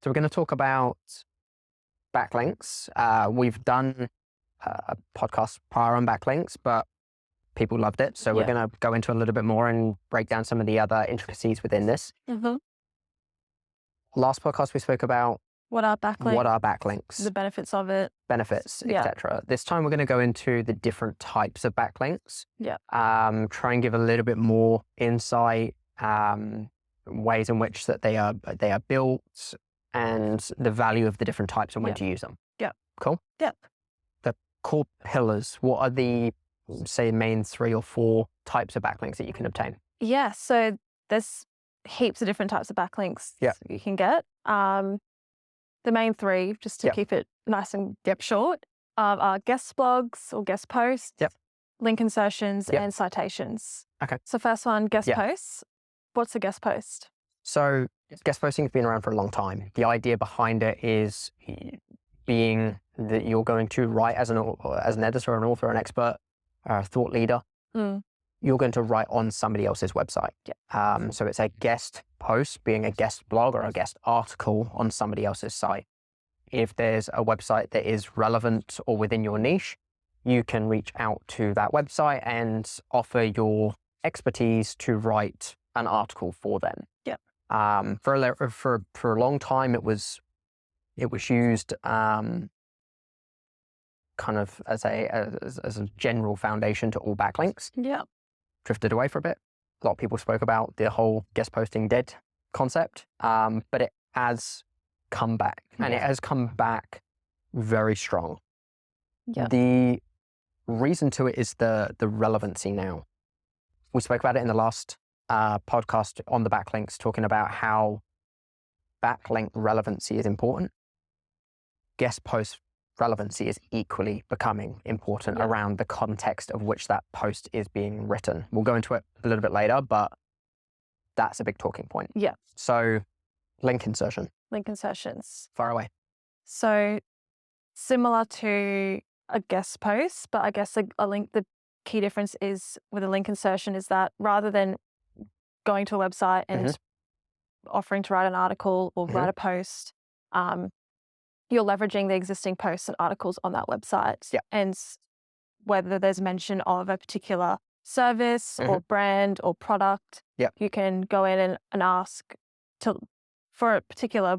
So we're going to talk about backlinks. We've done a podcast prior on backlinks, but people loved it. So we're Yeah. going to go into a little bit more and break down some of the other intricacies within this. Mm-hmm. Last podcast, we spoke about What are backlinks? what are backlinks, The benefits of it. benefits, Yeah. etc. This time, we're going to go into the different types of backlinks. Yeah. Try and give a little bit more insight, ways in which that they are built, and the value of the different types and when to use them. Yeah. Cool. Yep. The core pillars. What are the, say, main 3 or 4 types of backlinks that you can obtain? Yeah. So there's heaps of different types of backlinks Yeah. you can get. The main 3, just to Yep. keep it nice and short, are guest blogs or guest posts, Yep. link insertions, Yep. and citations. Okay. So first one, guest Yeah. posts. What's a guest post? So guest posting has been around for a long time. The idea behind it is being that you're going to write as an editor, an author, an expert, a thought leader. Mm. You're going to write on somebody else's website. Yeah. So it's a guest post, being a guest blog or a guest article on somebody else's site. If there's a website that is relevant or within your niche, you can reach out to that website and offer your expertise to write an article for them. Yeah. For a long time, it was used kind of as a general foundation to all backlinks. Yeah. Drifted away for a bit. A lot of people spoke about the whole guest posting dead concept, but it has come back, and it has come back very strong. Yeah. The reason to it is the relevancy now. We spoke about it in the last podcast on the backlinks, talking about how backlink relevancy is important. Guest post relevancy is equally becoming important around the context of which that post is being written. We'll go into it a little bit later, but that's a big talking point. Yeah. So link insertion. Link insertions. Far away. So similar to a guest post, but I guess a link, the key difference is with a link insertion is that rather than going to a website and offering to write an article or write a post, you're leveraging the existing posts and articles on that website. Yeah. And whether there's mention of a particular service or brand or product, you can go in and ask for a particular,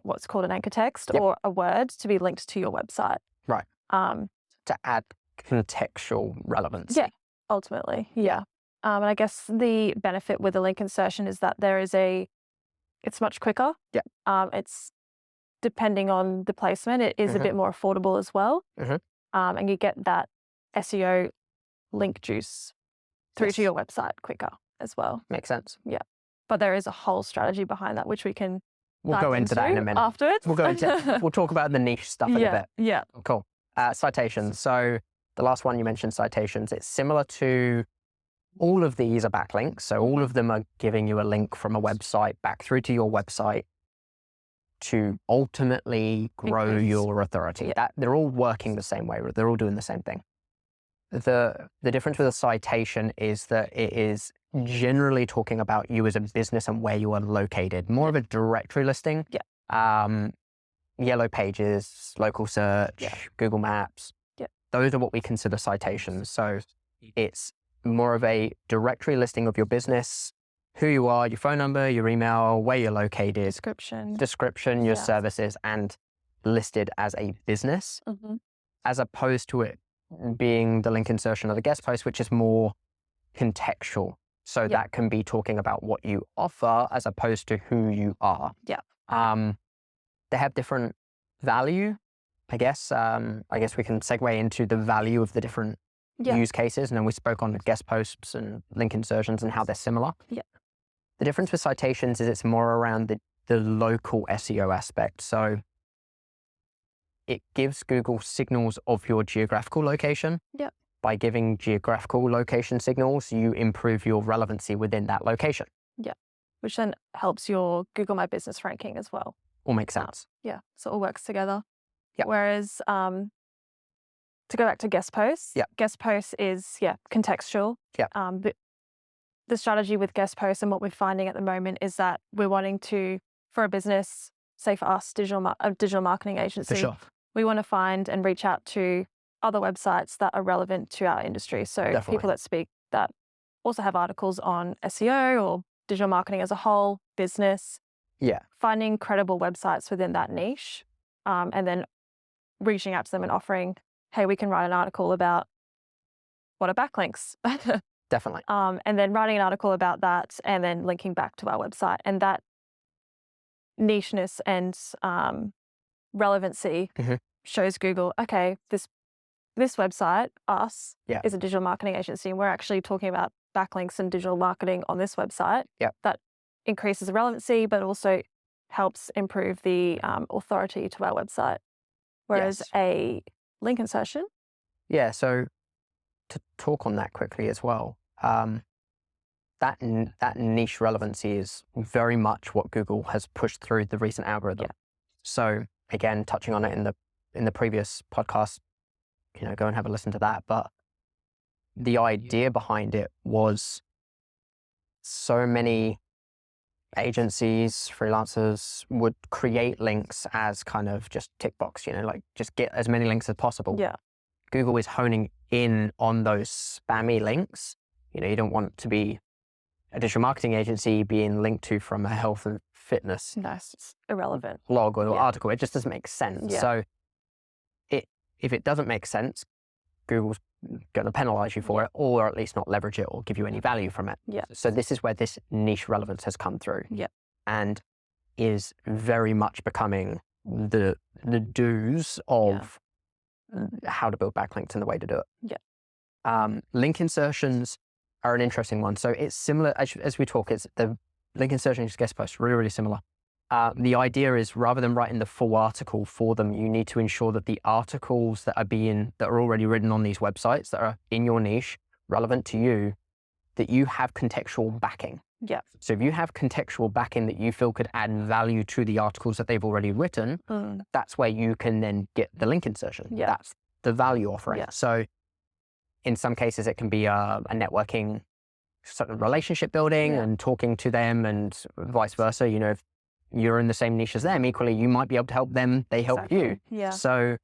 what's called an anchor text or a word to be linked to your website. Right. To add contextual relevance. Yeah, ultimately. Yeah. And I guess the benefit with a link insertion is that it's much quicker. Yeah. It's depending on the placement, it is a bit more affordable as well. And you get that SEO link juice through to your website quicker as well. Makes sense. Yeah. But there is a whole strategy behind that, which we can We'll go into that in a minute. Afterwards. We'll talk about the niche stuff in a bit. Yeah. Cool. Citations. So the last one you mentioned, citations, it's similar to all of these are backlinks. So all of them are giving you a link from a website back through to your website to ultimately grow your authority. They're all working the same way. They're all doing the same thing. The difference with a citation is that it is generally talking about you as a business and where you are located. More of a directory listing. Yeah. Yellow Pages, local search, Google Maps. Yeah. Those are what we consider citations. So it's more of a directory listing of your business, who you are, your phone number, your email, where you're located, description, your services, and listed as a business, as opposed to it being the link insertion of the guest post, which is more contextual. So that can be talking about what you offer as opposed to who you are. Yeah. They have different value, I guess. I guess we can segue into the value of the different use cases. And then we spoke on the guest posts and link insertions and how they're similar. Yeah. The difference with citations is it's more around the local SEO aspect. So it gives Google signals of your geographical location. Yeah. By giving geographical location signals, you improve your relevancy within that location. Yeah. Which then helps your Google My Business ranking as well. All makes sense. Yeah. So it all works together. Yeah. Whereas to go back to guest posts, guest posts is, contextual. Yeah. The strategy with guest posts and what we're finding at the moment is that we're wanting to, for a business, say for us, a digital marketing agency, For sure. we want to find and reach out to other websites that are relevant to our industry. So Definitely. people that also have articles on SEO or digital marketing as a whole, business. Yeah. Finding credible websites within that niche, and then reaching out to them and offering, hey, we can write an article about what are backlinks. Definitely. And then writing an article about that and then linking back to our website. And that nicheness and relevancy Mhm. shows Google, okay, this website, us, Yeah. is a digital marketing agency, and we're actually talking about backlinks and digital marketing on this website. Yeah. That increases the relevancy, but also helps improve the authority to our website. Whereas Yes. a link insertion, Yeah. So to talk on that quickly as well, that niche relevancy is very much what Google has pushed through the recent algorithm. Yeah. So again, touching on it in the previous podcast, go and have a listen to that. But the idea behind it was so many agencies, freelancers would create links as kind of just tick box, like just get as many links as possible. yeah, Google is honing in on those spammy links. You don't want to be a digital marketing agency being linked to from a health and fitness no, it's irrelevant. blog or Yeah. article. It just doesn't make sense. Yeah. So if it doesn't make sense, Google's going to penalize you for it, or at least not leverage it or give you any value from it. Yeah. So this is where this niche relevance has come through. Yeah. And is very much becoming the do's of how to build backlinks and the way to do it. Yeah. Link insertions are an interesting one. So it's similar as we talk. It's the link insertion guest post, really, really similar. The idea is rather than writing the full article for them, you need to ensure that the articles that are already written on these websites that are in your niche, relevant to you, that you have contextual backing. Yeah. So if you have contextual backing that you feel could add value to the articles that they've already written, that's where you can then get the link insertion. Yeah. That's the value offering. Yeah. So in some cases, it can be a networking sort of relationship building and talking to them and vice versa. If you're in the same niche as them, equally, you might be able to help them. They help you. Yeah. So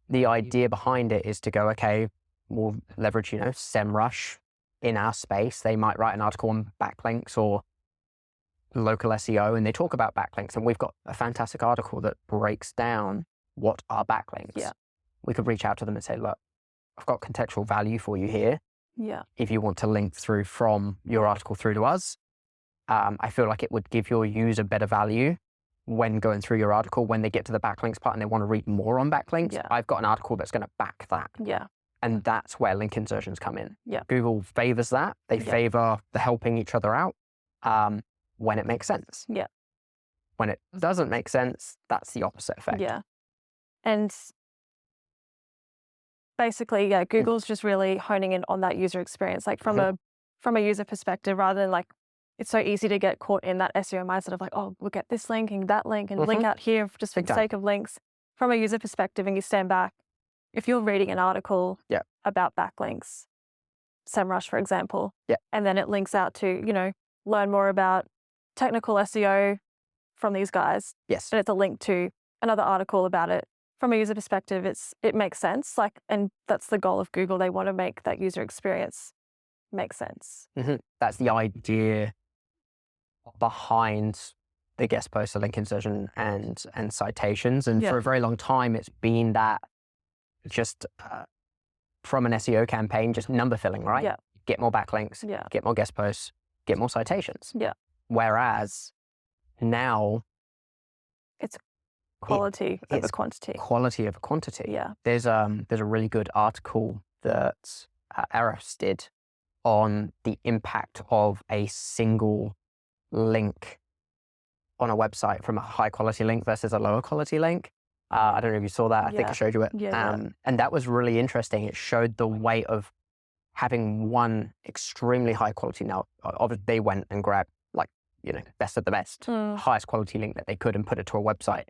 the idea behind it is to go, okay, we'll leverage, SEMrush in our space. They might write an article on backlinks or local SEO, and they talk about backlinks. And we've got a fantastic article that breaks down what are backlinks. Yeah. We could reach out to them and say, look, I've got contextual value for you here. Yeah. If you want to link through from your article through to us, I feel like it would give your user better value when going through your article. When they get to the backlinks part and they want to read more on backlinks, I've got an article that's going to back that. Yeah. And that's where link insertions come in. Yeah. Google favors that. They favor the helping each other out when it makes sense. Yeah. When it doesn't make sense, that's the opposite effect. Yeah. And basically, Google's just really honing in on that user experience, like from a user perspective, rather than like, it's so easy to get caught in that SEO mindset of like, oh, we'll get this link and that link and link out here just for the sake of links. From a user perspective, and you stand back, if you're reading an article about backlinks, SEMrush, for example, and then it links out to, learn more about technical SEO from these guys. Yes. And it's a link to another article about it. From a user perspective, it makes sense. And that's the goal of Google. They want to make that user experience make sense. That's the idea behind the guest post, the link insertion, and citations. And for a very long time, it's been that just from an SEO campaign, just number filling, right? Yeah. Get more backlinks, get more guest posts, get more citations. Yeah. Whereas now it's quality over quantity. Quality over quantity. Yeah. There's a really good article that Ahrefs did on the impact of a single link on a website from a high quality link versus a lower quality link. I don't know if you saw that. I think I showed you it. And that was really interesting. It showed the weight of having one extremely high quality. Now, obviously, they went and grabbed best of the best, highest quality link that they could and put it to a website,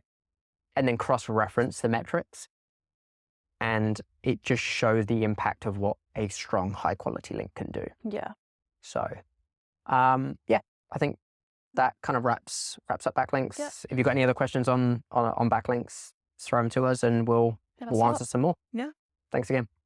and then cross-reference the metrics. And it just showed the impact of what a strong high quality link can do. Yeah. So, I think that kind of wraps up backlinks. Yeah. If you've got any other questions on backlinks, throw them to us and we'll Hit us answer up. some more. Yeah. Thanks again.